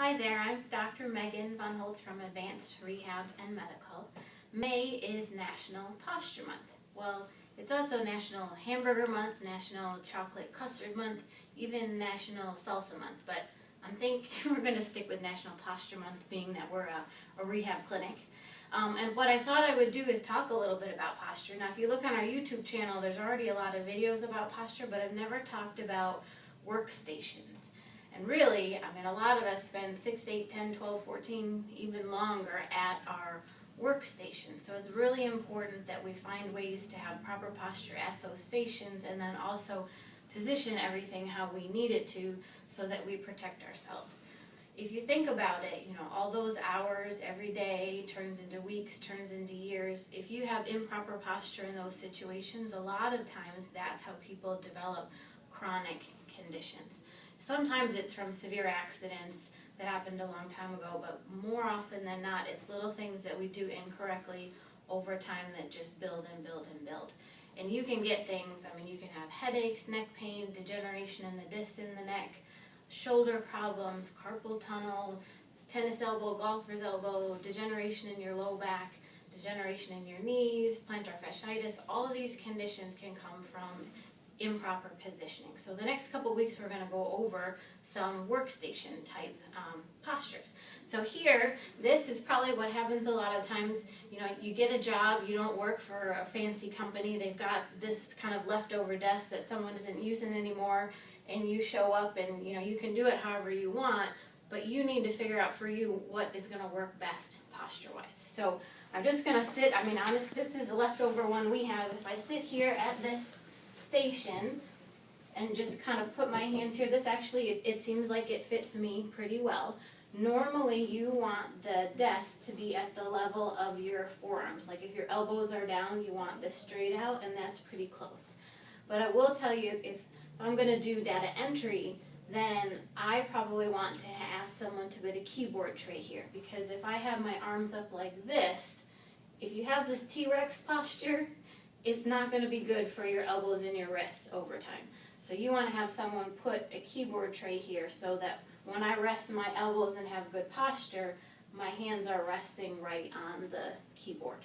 Hi there, I'm Dr. Megan Von Holtz from Advanced Rehab and Medical. May is National Posture Month. Well, it's also National Hamburger Month, National Chocolate Custard Month, even National Salsa Month, but I think we're going to stick with National Posture Month, being that we're a rehab clinic. And what I thought I would do is talk a little bit about posture. Now, if you look on our YouTube channel, there's already a lot of videos about posture, but I've never talked about workstations. And really, I mean, a lot of us spend 6, 8, 10, 12, 14, even longer at our workstation. So it's really important that we find ways to have proper posture at those stations, and then also position everything how we need it to so that we protect ourselves. If you think about it, all those hours every day turns into weeks, turns into years. If you have improper posture in those situations, a lot of times that's how people develop chronic conditions. Sometimes it's from severe accidents that happened a long time ago, but more often than not, it's little things that we do incorrectly over time that just build and build and build. And you can get things, you can have headaches, neck pain, degeneration in the disc in the neck, shoulder problems, carpal tunnel, tennis elbow, golfer's elbow, degeneration in your low back, degeneration in your knees, plantar fasciitis. All of these conditions can come from improper positioning. So the next couple of weeks we're going to go over some workstation type postures. So here, this is probably what happens a lot of times. You get a job, you don't work for a fancy company, they've got this kind of leftover desk that someone isn't using anymore, and you show up and you can do it however you want, but you need to figure out for you what is going to work best posture-wise. So I'm just going to sit, honest, this is a leftover one we have. If I sit here at this station and just kind of put my hands here, this actually, it seems like it fits me pretty well. Normally you want the desk to be at the level of your forearms. Like if your elbows are down, you want this straight out, and that's pretty close. But I will tell you, if I'm going to do data entry, then I probably want to ask someone to put a keyboard tray here, because if I have my arms up like this, if you have this T-Rex posture, it's not going to be good for your elbows and your wrists over time. So you want to have someone put a keyboard tray here so that when I rest my elbows and have good posture, my hands are resting right on the keyboard.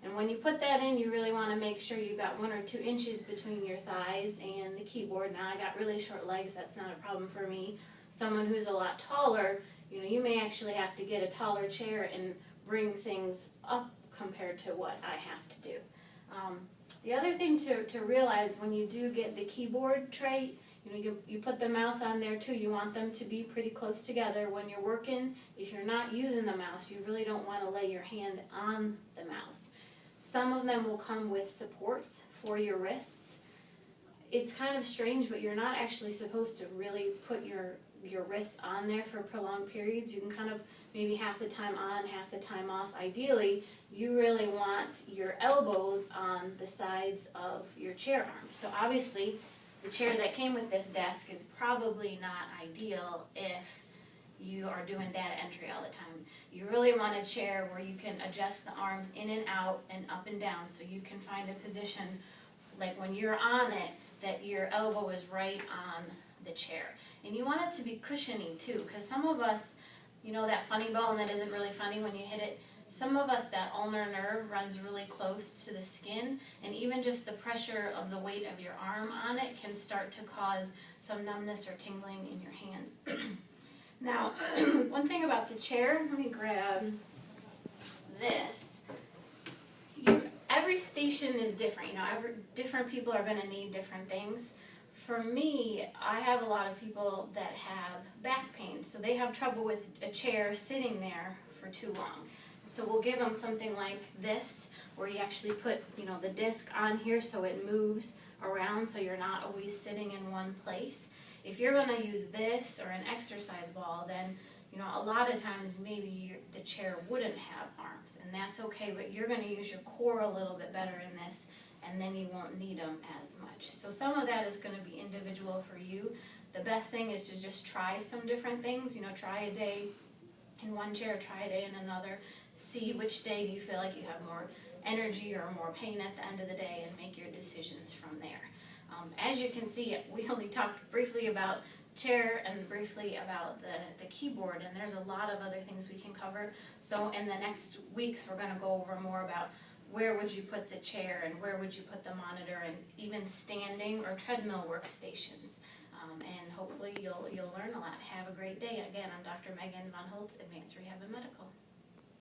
And when you put that in, you really want to make sure you've got 1 or 2 inches between your thighs and the keyboard. Now, I got really short legs, that's not a problem for me. Someone who's a lot taller, you may actually have to get a taller chair and bring things up compared to what I have to do. The other thing to realize when you do get the keyboard tray, you put the mouse on there too. You want them to be pretty close together. When you're working, if you're not using the mouse, you really don't want to lay your hand on the mouse. Some of them will come with supports for your wrists. It's kind of strange, but you're not actually supposed to really put your wrists on there for prolonged periods. You can kind of maybe half the time on, half the time off. Ideally, you really want your elbows on the sides of your chair arms. So obviously, the chair that came with this desk is probably not ideal if you are doing data entry all the time. You really want a chair where you can adjust the arms in and out and up and down, so you can find a position, like when you're on it, that your elbow is right on the chair. And you want it to be cushiony too, because some of us, that funny bone that isn't really funny when you hit it, some of us, that ulnar nerve runs really close to the skin, and even just the pressure of the weight of your arm on it can start to cause some numbness or tingling in your hands. Now, one thing about the chair, let me grab this. Every station is different. Different people are going to need different things. For me, I have a lot of people that have back pain, so they have trouble with a chair sitting there for too long. So we'll give them something like this, where you actually put, the disc on here so it moves around, so you're not always sitting in one place. If you're going to use this or an exercise ball, then, a lot of times maybe the chair wouldn't have arms, and that's okay, but you're going to use your core a little bit better in this, and then you won't need them as much. So some of that is going to be individual for you. The best thing is to just try some different things. Try a day in one chair, try a day in another. See which day do you feel like you have more energy or more pain at the end of the day, and make your decisions from there. As you can see, we only talked briefly about chair and briefly about the keyboard, and there's a lot of other things we can cover. So in the next weeks we're going to go over more about where would you put the chair and where would you put the monitor, and even standing or treadmill workstations. And hopefully you'll learn a lot. Have a great day. Again, I'm Dr. Megan Von Holtz, Advanced Rehab and Medical.